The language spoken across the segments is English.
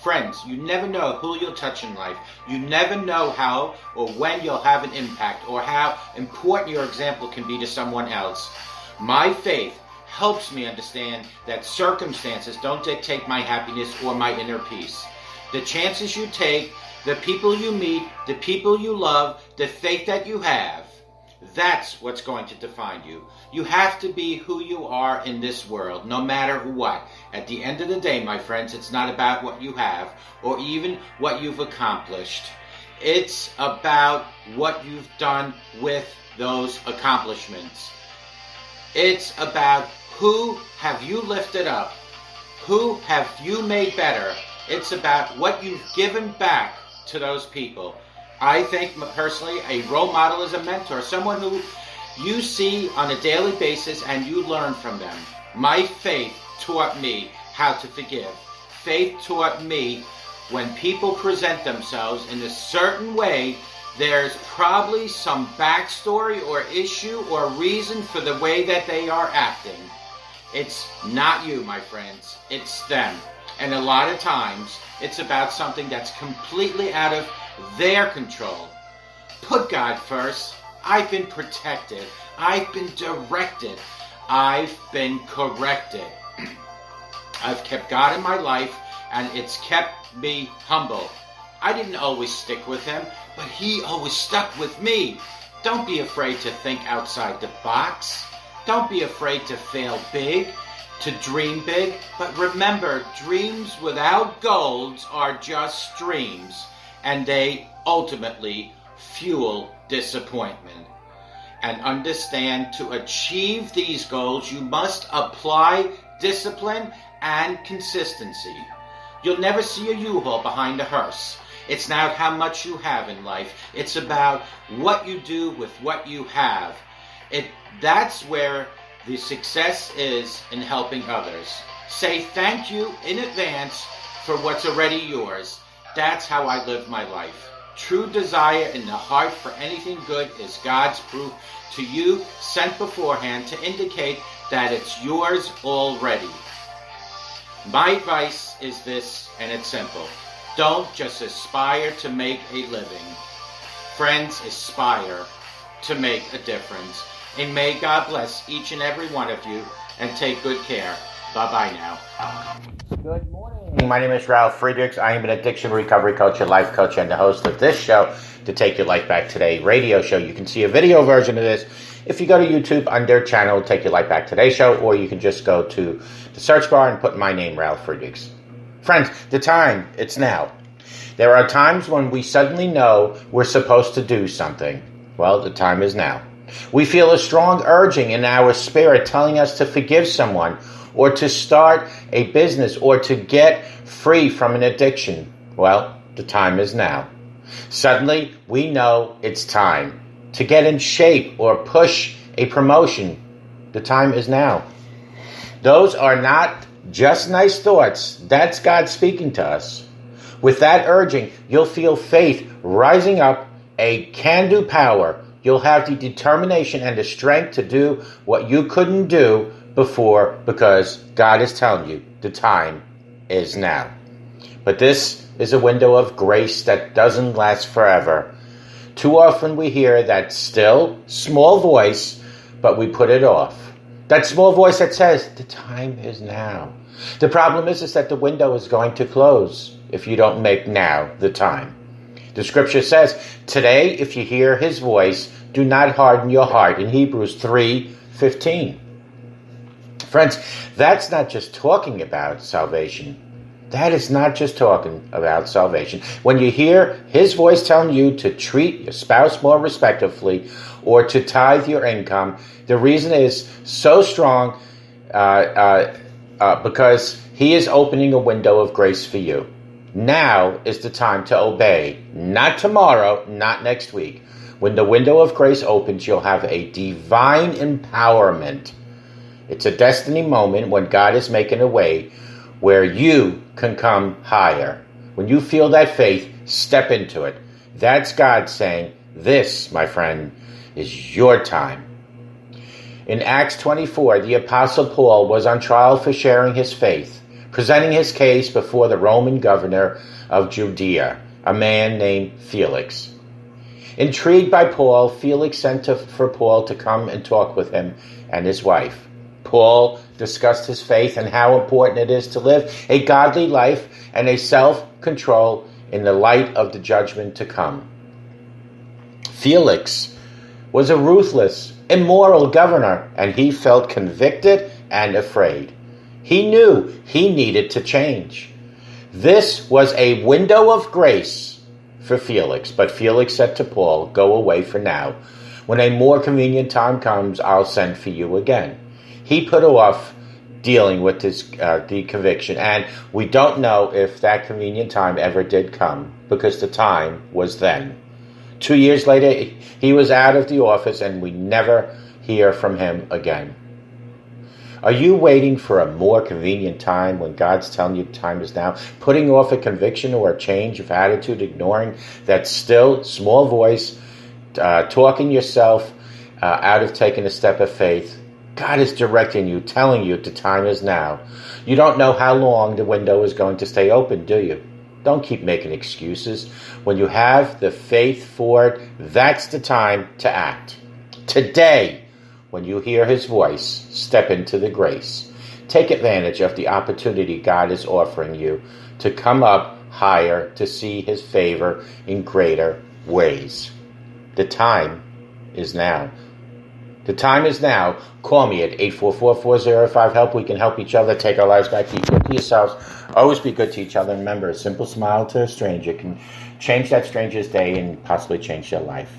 Friends, you never know who you'll touch in life. You never know how or when you'll have an impact or how important your example can be to someone else. My faith helps me understand that circumstances don't dictate my happiness or my inner peace. The chances you take, the people you meet, the people you love, the faith that you have, that's what's going to define you. You have to be who you are in this world, no matter what. At the end of the day, my friends, it's not about what you have or even what you've accomplished. It's about what you've done with those accomplishments. It's about who have you lifted up, who have you made better. It's about what you've given back to those people. I think personally a role model is a mentor, someone who you see on a daily basis and you learn from them. My faith taught me how to forgive. Faith taught me when people present themselves in a certain way, there's probably some backstory or issue or reason for the way that they are acting. It's not you, my friends. It's them. And a lot of times, it's about something that's completely out of their control. Put God first. I've been protected. I've been directed. I've been corrected. I've kept God in my life, and it's kept me humble. I didn't always stick with him, but he always stuck with me. Don't be afraid to think outside the box. Don't be afraid to fail big, to dream big. But remember, dreams without goals are just dreams, and they ultimately fuel disappointment. And understand, to achieve these goals, you must apply discipline and consistency. You'll never see a U-Haul behind a hearse. It's not how much you have in life. It's about what you do with what you have. That's where the success is in helping others. Say thank you in advance for what's already yours. That's how I live my life. True desire in the heart for anything good is God's proof to you, sent beforehand to indicate that it's yours already. My advice is this, and it's simple. Don't just aspire to make a living. Friends, aspire to make a difference. And may God bless each and every one of you, and take good care. Bye-bye now. Good morning. My name is Ralf Friedrichs. I am an addiction recovery coach, a life coach, and the host of this show, the Take Your Life Back Today radio show. You can see a video version of this if you go to YouTube under channel Take Your Life Back Today show, or you can just go to the search bar and put my name, Ralf Friedrichs. Friends, the time, it's now. There are times when we suddenly know we're supposed to do something. Well, the time is now. We feel a strong urging in our spirit telling us to forgive someone, or to start a business, or to get free from an addiction. Well, the time is now. Suddenly, we know it's time to get in shape or push a promotion. The time is now. Those are not just nice thoughts. That's God speaking to us. With that urging, you'll feel faith rising up, a can-do power. You'll have the determination and the strength to do what you couldn't do before, because God is telling you the time is now. But this is a window of grace that doesn't last forever. Too often we hear that still, small voice, but we put it off. That small voice that says, the time is now. The problem is that the window is going to close if you don't make now the time. The scripture says, today, if you hear his voice, do not harden your heart, in Hebrews 3:15. Friends, that's not just talking about salvation. That is not just talking about salvation. When you hear his voice telling you to treat your spouse more respectfully or to tithe your income, the reason is so strong because he is opening a window of grace for you. Now is the time to obey, not tomorrow, not next week. When the window of grace opens, you'll have a divine empowerment. It's a destiny moment when God is making a way where you can come higher. When you feel that faith, step into it. That's God saying, this, my friend, is your time. In Acts 24, the Apostle Paul was on trial for sharing his faith, presenting his case before the Roman governor of Judea, a man named Felix. Intrigued by Paul, Felix sent for Paul to come and talk with him and his wife. Paul discussed his faith and how important it is to live a godly life and a self-control in the light of the judgment to come. Felix was a ruthless, immoral governor, and he felt convicted and afraid. He knew he needed to change. This was a window of grace for Felix, but Felix said to Paul, "Go away for now. When a more convenient time comes, I'll send for you again." He put off dealing with the conviction, and we don't know if that convenient time ever did come, because the time was then. 2 years later, he was out of the office, and we never hear from him again. Are you waiting for a more convenient time when God's telling you time is now? Putting off a conviction or a change of attitude, ignoring that still small voice, talking yourself out of taking a step of faith? God is directing you, telling you the time is now. You don't know how long the window is going to stay open, do you? Don't keep making excuses. When you have the faith for it, that's the time to act. Today, when you hear his voice, step into the grace. Take advantage of the opportunity God is offering you to come up higher, to see his favor in greater ways. The time is now. The time is now. Call me at 844-405-HELP. We can help each other take our lives back. Be good to yourselves. Always be good to each other. Remember, a simple smile to a stranger can change that stranger's day and possibly change their life.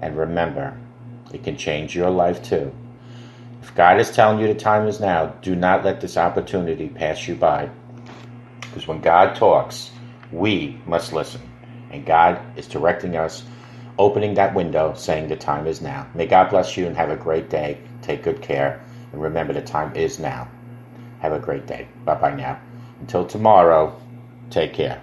And remember, it can change your life too. If God is telling you the time is now, do not let this opportunity pass you by. Because when God talks, we must listen. And God is directing us, opening that window, saying the time is now. May God bless you and have a great day. Take good care. And remember, the time is now. Have a great day. Bye-bye now. Until tomorrow, take care.